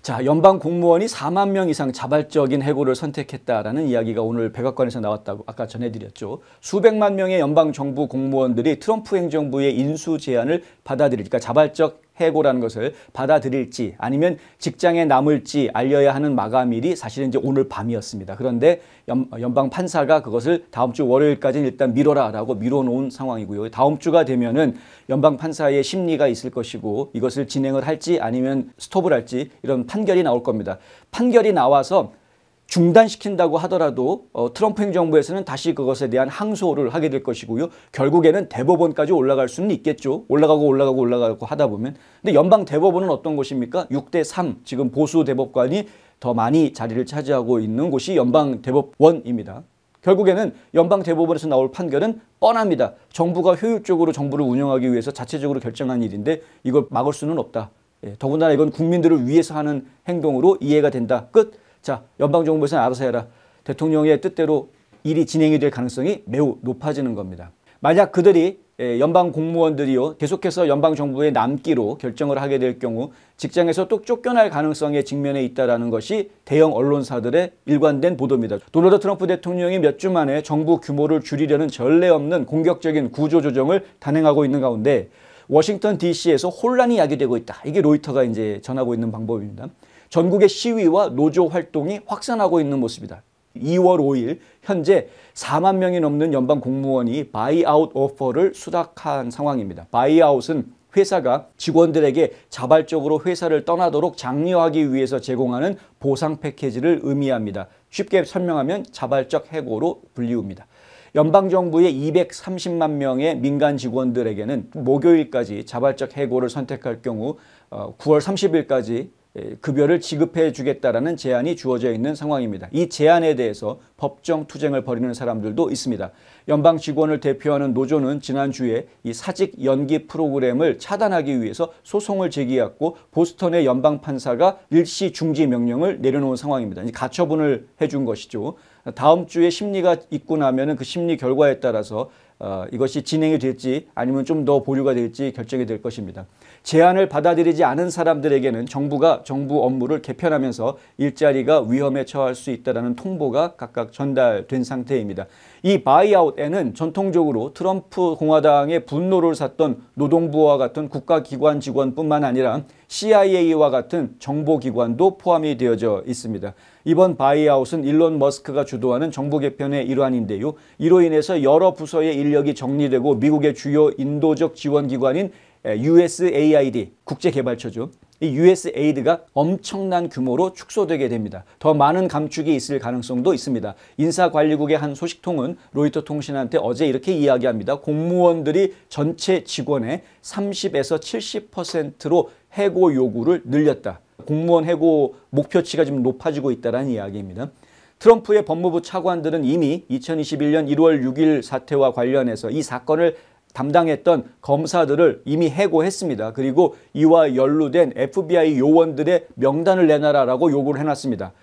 자, 연방 공무원이 4만 명 이상 자발적인 해고를 선택했다라는 이야기가 오늘 백악관에서 나왔다고 아까 전해드렸죠. 수백만 명의 연방 정부 공무원들이 트럼프 행정부의 인수 제안을 받아들일까, 자발적 해고라는 것을 받아들일지 아니면 직장에 남을지 알려야 하는 마감일이 사실은 이제 오늘 밤이었습니다. 그런데 연방 판사가 그것을 다음 주 월요일까지는 일단 미뤄라라고 미뤄놓은 상황이고요. 다음 주가 되면은 연방 판사의 심리가 있을 것이고 이것을 진행을 할지 아니면 스톱을 할지 이런 판결이 나올 겁니다. 판결이 나와서 중단시킨다고 하더라도 트럼프 행정부에서는 다시 그것에 대한 항소를 하게 될 것이고요. 결국에는 대법원까지 올라갈 수는 있겠죠. 올라가고 하다 보면. 근데 연방 대법원은 어떤 곳입니까? 6대3 지금 보수 대법관이 더 많이 자리를 차지하고 있는 곳이 연방 대법원입니다. 결국에는 연방 대법원에서 나올 판결은 뻔합니다. 정부가 효율적으로 정부를 운영하기 위해서 자체적으로 결정한 일인데 이걸 막을 수는 없다. 더군다나 이건 국민들을 위해서 하는 행동으로 이해가 된다. 끝. 자, 연방정부에서는 알아서 해라. 대통령의 뜻대로 일이 진행이 될 가능성이 매우 높아지는 겁니다. 만약 그들이 연방 공무원들이요 계속해서 연방정부에 남기로 결정을 하게 될 경우 직장에서 또 쫓겨날 가능성에 직면해 있다는 것이 대형 언론사들의 일관된 보도입니다. 도널드 트럼프 대통령이 몇 주 만에 정부 규모를 줄이려는 전례 없는 공격적인 구조조정을 단행하고 있는 가운데 워싱턴 DC에서 혼란이 야기되고 있다. 이게 로이터가 이제 전하고 있는 방법입니다. 전국의 시위와 노조 활동이 확산하고 있는 모습이다. 2월 5일 현재 4만 명이 넘는 연방 공무원이 바이아웃 오퍼를 수락한 상황입니다. 바이아웃은 회사가 직원들에게 자발적으로 회사를 떠나도록 장려하기 위해서 제공하는 보상 패키지를 의미합니다. 쉽게 설명하면 자발적 해고로 불리웁니다. 연방정부의 230만 명의 민간 직원들에게는 목요일까지 자발적 해고를 선택할 경우 9월 30일까지 급여를 지급해 주겠다라는 제안이 주어져 있는 상황입니다. 이 제안에 대해서 법정 투쟁을 벌이는 사람들도 있습니다. 연방 직원을 대표하는 노조는 지난주에 이 사직 연기 프로그램을 차단하기 위해서 소송을 제기했고 보스턴의 연방 판사가 일시 중지 명령을 내려놓은 상황입니다. 가처분을 해준 것이죠. 다음 주에 심리가 있고 나면은 그 심리 결과에 따라서 이것이 진행이 될지 아니면 좀 더 보류가 될지 결정이 될 것입니다. 제안을 받아들이지 않은 사람들에게는 정부가 정부 업무를 개편하면서 일자리가 위험에 처할 수 있다는 통보가 각각 전달된 상태입니다. 이 바이아웃에는 전통적으로 트럼프 공화당의 분노를 샀던 노동부와 같은 국가기관 직원뿐만 아니라 CIA와 같은 정보기관도 포함이 되어져 있습니다. 이번 바이아웃은 일론 머스크가 주도하는 정부 개편의 일환인데요. 이로 인해서 여러 부서의 인력이 정리되고 미국의 주요 인도적 지원기관인 USAID, 국제개발처죠. 이 USAID가 엄청난 규모로 축소되게 됩니다. 더 많은 감축이 있을 가능성도 있습니다. 인사관리국의 한 소식통은 로이터 통신한테 어제 이렇게 이야기합니다. 공무원들이 전체 직원의 30에서 70%로 해고 요구를 늘렸다. 공무원 해고 목표치가 지금 높아지고 있다는 이야기입니다. 트럼프의 법무부 차관들은 이미 2021년 1월 6일 사태와 관련해서 이 사건을 담당했던 검사들을 이미 해고했습니다. 그리고 이와 연루된 FBI 요원들의 명단을 내놔라라고 요구를 해놨습니다.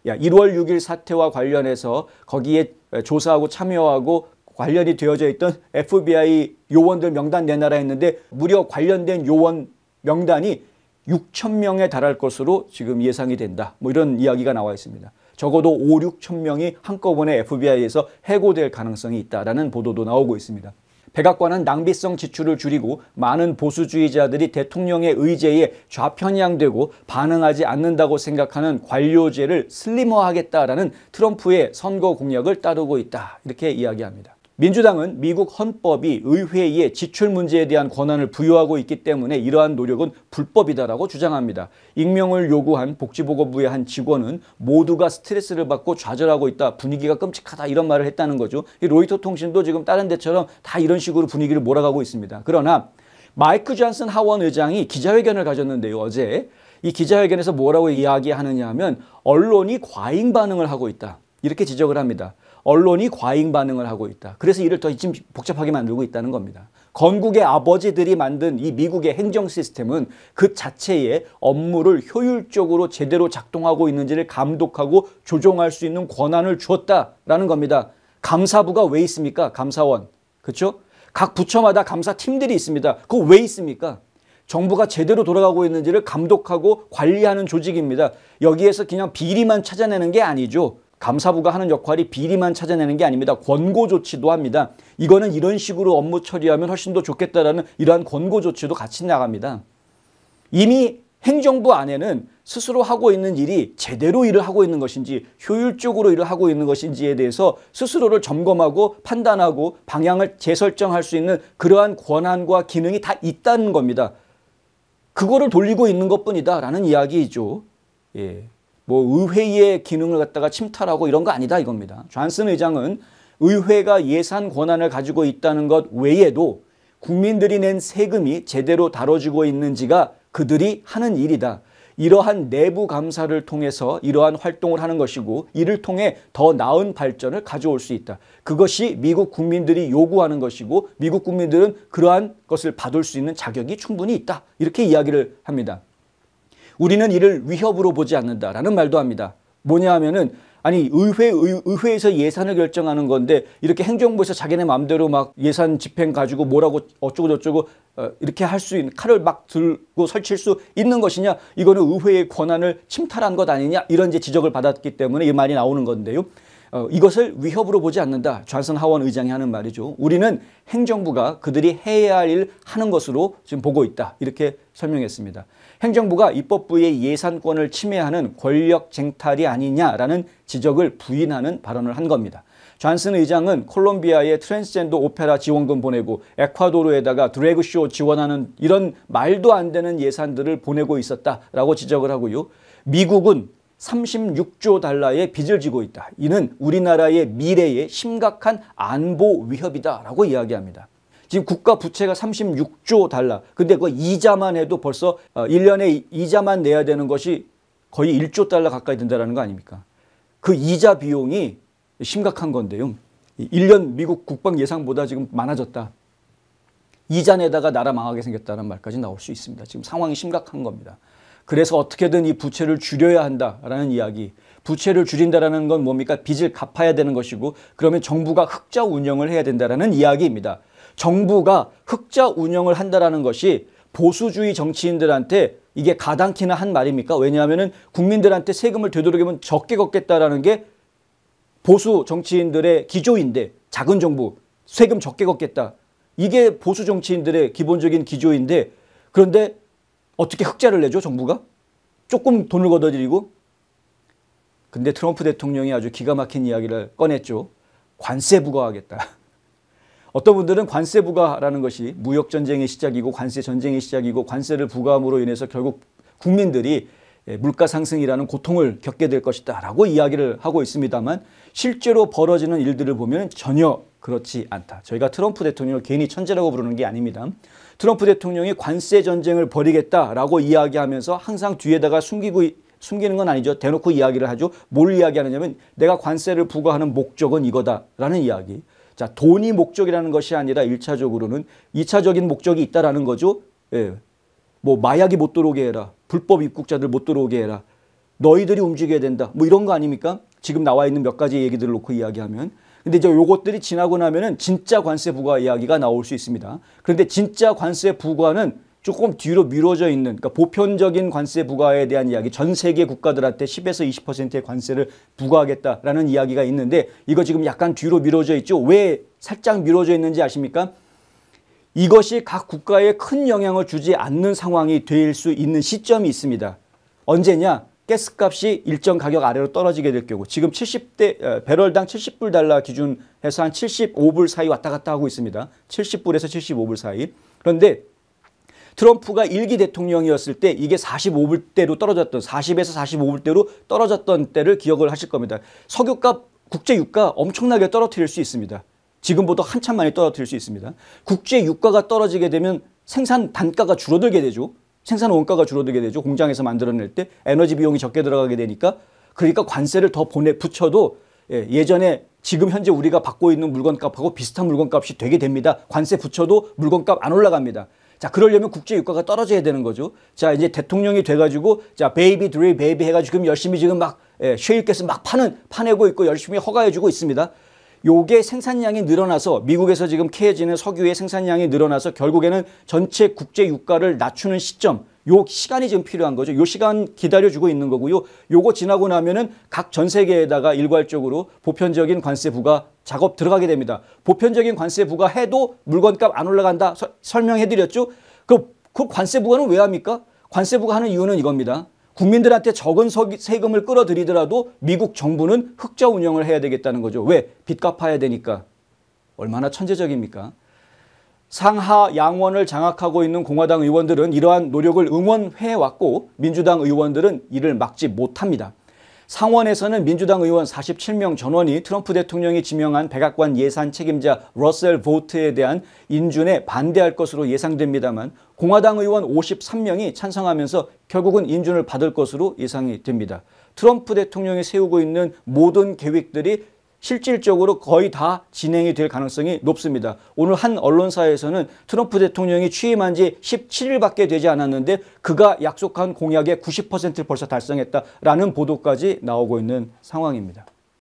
1월 6일 사태와 관련해서 거기에 조사하고 참여하고 관련이 되어져 있던 FBI 요원들 명단 내놔라 했는데 무려 관련된 요원 명단이 6천 명에 달할 것으로 지금 예상이 된다. 뭐 이런 이야기가 나와 있습니다. 적어도 5, 6천 명이 한꺼번에 FBI에서 해고될 가능성이 있다라는 보도도 나오고 있습니다. 백악관은 낭비성 지출을 줄이고 많은 보수주의자들이 대통령의 의제에 좌편향되고 반응하지 않는다고 생각하는 관료제를 슬림화하겠다라는 트럼프의 선거 공약을 따르고 있다. 이렇게 이야기합니다. 민주당은 미국 헌법이 의회에 지출 문제에 대한 권한을 부여하고 있기 때문에 이러한 노력은 불법이다라고 주장합니다. 익명을 요구한 복지보건부의 한 직원은 모두가 스트레스를 받고 좌절하고 있다. 분위기가 끔찍하다. 이런 말을 했다는 거죠. 로이터 통신도 지금 다른 데처럼 다 이런 식으로 분위기를 몰아가고 있습니다. 그러나 마이크 존슨 하원 의장이 기자회견을 가졌는데요. 어제 이 기자회견에서 뭐라고 이야기하느냐 하면 언론이 과잉 반응을 하고 있다. 이렇게 지적을 합니다. 언론이 과잉 반응을 하고 있다. 그래서 이를 더 지금 복잡하게 만들고 있다는 겁니다. 건국의 아버지들이 만든 이 미국의 행정 시스템은 그 자체의 업무를 효율적으로 제대로 작동하고 있는지를 감독하고 조종할 수 있는 권한을 주었다라는 겁니다. 감사부가 왜 있습니까? 감사원. 그렇죠? 각 부처마다 감사팀들이 있습니다. 그거 왜 있습니까? 정부가 제대로 돌아가고 있는지를 감독하고 관리하는 조직입니다. 여기에서 그냥 비리만 찾아내는 게 아니죠. 감사부가 하는 역할이 비리만 찾아내는 게 아닙니다. 권고 조치도 합니다. 이거는 이런 식으로 업무 처리하면 훨씬 더 좋겠다라는 이러한 권고 조치도 같이 나갑니다. 이미 행정부 안에는 스스로 하고 있는 일이 제대로 일을 하고 있는 것인지 효율적으로 일을 하고 있는 것인지에 대해서 스스로를 점검하고 판단하고 방향을 재설정할 수 있는 그러한 권한과 기능이 다 있다는 겁니다. 그거를 돌리고 있는 것뿐이다 라는 이야기이죠. 예. 뭐 의회의 기능을 갖다가 침탈하고 이런 거 아니다 이겁니다. 존슨 의장은 의회가 예산 권한을 가지고 있다는 것 외에도 국민들이 낸 세금이 제대로 다뤄지고 있는지가 그들이 하는 일이다. 이러한 내부 감사를 통해서 이러한 활동을 하는 것이고 이를 통해 더 나은 발전을 가져올 수 있다. 그것이 미국 국민들이 요구하는 것이고 미국 국민들은 그러한 것을 받을 수 있는 자격이 충분히 있다. 이렇게 이야기를 합니다. 우리는 이를 위협으로 보지 않는다라는 말도 합니다. 뭐냐 하면은 아니 의회에서 예산을 결정하는 건데 이렇게 행정부에서 자기네 마음대로 막 예산 집행 가지고 뭐라고 어쩌고 저쩌고 이렇게 할 수 있는 칼을 막 들고 설칠 수 있는 것이냐, 이거는 의회의 권한을 침탈한 것 아니냐, 이런 이제 지적을 받았기 때문에 이 말이 나오는 건데요. 이것을 위협으로 보지 않는다. 존슨 하원 의장이 하는 말이죠. 우리는 행정부가 그들이 해야 할 일 하는 것으로 지금 보고 있다. 이렇게 설명했습니다. 행정부가 입법부의 예산권을 침해하는 권력 쟁탈이 아니냐라는 지적을 부인하는 발언을 한 겁니다. 존슨 의장은 콜롬비아에 트랜스젠더 오페라 지원금 보내고 에콰도르에다가 드래그쇼 지원하는 이런 말도 안 되는 예산들을 보내고 있었다라고 지적을 하고요. 미국은 36조 달러의 빚을 지고 있다. 이는 우리나라의 미래에 심각한 안보 위협이다라고 이야기합니다. 지금 국가 부채가 36조 달러. 근데 그 이자만 해도 벌써 1년에 이자만 내야 되는 것이 거의 1조 달러 가까이 든다는 거 아닙니까? 그 이자 비용이 심각한 건데요. 1년 미국 국방 예상보다 지금 많아졌다. 이자 내다가 나라 망하게 생겼다는 말까지 나올 수 있습니다. 지금 상황이 심각한 겁니다. 그래서 어떻게든 이 부채를 줄여야 한다라는 이야기. 부채를 줄인다라는 건 뭡니까? 빚을 갚아야 되는 것이고 그러면 정부가 흑자 운영을 해야 된다라는 이야기입니다. 정부가 흑자 운영을 한다라는 것이 보수주의 정치인들한테 이게 가당키나 한 말입니까? 왜냐하면 국민들한테 세금을 되도록이면 적게 걷겠다라는 게 보수 정치인들의 기조인데, 작은 정부 세금 적게 걷겠다. 이게 보수 정치인들의 기본적인 기조인데, 그런데 어떻게 흑자를 내죠, 정부가? 조금 돈을 걷어들이고. 근데 트럼프 대통령이 아주 기가 막힌 이야기를 꺼냈죠. 관세 부과하겠다. 어떤 분들은 관세 부과라는 것이 무역 전쟁의 시작이고 관세 전쟁의 시작이고 관세를 부과함으로 인해서 결국 국민들이 물가 상승이라는 고통을 겪게 될 것이다 라고 이야기를 하고 있습니다만 실제로 벌어지는 일들을 보면 전혀 그렇지 않다. 저희가 트럼프 대통령을 괜히 천재라고 부르는 게 아닙니다. 트럼프 대통령이 관세 전쟁을 벌이겠다라고 이야기하면서 항상 뒤에다가 숨기는 건 아니죠. 대놓고 이야기를 하죠. 뭘 이야기하느냐면 내가 관세를 부과하는 목적은 이거다라는 이야기. 자, 돈이 목적이라는 것이 아니라 1차적으로는 2차적인 목적이 있다라는 거죠. 예. 뭐 마약이 못 들어오게 해라. 불법 입국자들 못 들어오게 해라. 너희들이 움직여야 된다. 뭐 이런 거 아닙니까? 지금 나와 있는 몇 가지 얘기들을 놓고 이야기하면. 근데 이제 요것들이 지나고 나면은 진짜 관세 부과 이야기가 나올 수 있습니다. 그런데 진짜 관세 부과는 조금 뒤로 미뤄져 있는, 그러니까 보편적인 관세 부과에 대한 이야기, 전 세계 국가들한테 10에서 20%의 관세를 부과하겠다라는 이야기가 있는데 이거 지금 약간 뒤로 미뤄져 있죠. 왜 살짝 미뤄져 있는지 아십니까? 이것이 각 국가에 큰 영향을 주지 않는 상황이 될 수 있는 시점이 있습니다. 언제냐? 가스값이 일정 가격 아래로 떨어지게 될 경우, 지금 배럴당 70불 달러 기준해서 한 75불 사이 왔다 갔다 하고 있습니다. 70불에서 75불 사이. 그런데 트럼프가 1기 대통령이었을 때 이게 45불대로 떨어졌던, 40에서 45불대로 떨어졌던 때를 기억을 하실 겁니다. 석유값, 국제유가 엄청나게 떨어뜨릴 수 있습니다. 지금보다 한참 많이 떨어뜨릴 수 있습니다. 국제유가가 떨어지게 되면 생산 단가가 줄어들게 되죠. 생산 원가가 줄어들게 되죠. 공장에서 만들어낼 때 에너지 비용이 적게 들어가게 되니까. 그러니까 관세를 더 붙여도 예전에 지금 현재 우리가 받고 있는 물건값하고 비슷한 물건값이 되게 됩니다. 관세 붙여도 물건값 안 올라갑니다. 자, 그러려면 국제유가가 떨어져야 되는 거죠. 자, 이제 대통령이 돼가지고, 자, 베이비 드릴 베이비 해가지고 지금 열심히 지금 막, 셰일가스 막 파내고 있고 열심히 허가해주고 있습니다. 요게 생산량이 늘어나서 미국에서 지금 캐해지는 석유의 생산량이 늘어나서 결국에는 전체 국제 유가를 낮추는 시점, 요 시간이 지금 필요한 거죠. 요 시간 기다려주고 있는 거고요. 요거 지나고 나면은 각 전 세계에다가 일괄적으로 보편적인 관세 부과 작업 들어가게 됩니다. 보편적인 관세 부과 해도 물건값 안 올라간다 설명해드렸죠. 그 관세 부과는 왜 합니까? 관세 부과 하는 이유는 이겁니다. 국민들한테 적은 세금을 끌어들이더라도 미국 정부는 흑자 운영을 해야 되겠다는 거죠. 왜? 빚 갚아야 되니까. 얼마나 천재적입니까? 상하 양원을 장악하고 있는 공화당 의원들은 이러한 노력을 응원해왔고 민주당 의원들은 이를 막지 못합니다. 상원에서는 민주당 의원 47명 전원이 트럼프 대통령이 지명한 백악관 예산 책임자 러셀 보트에 대한 인준에 반대할 것으로 예상됩니다만 공화당 의원 53명이 찬성하면서 결국은 인준을 받을 것으로 예상이 됩니다. 트럼프 대통령이 세우고 있는 모든 계획들이 실질적으로 거의 다 진행이 될 가능성이 높습니다. 오늘 한 언론사에서는 트럼프 대통령이 취임한 지 17일밖에 되지 않았는데 그가 약속한 공약의 90%를 벌써 달성했다라는 보도까지 나오고 있는 상황입니다.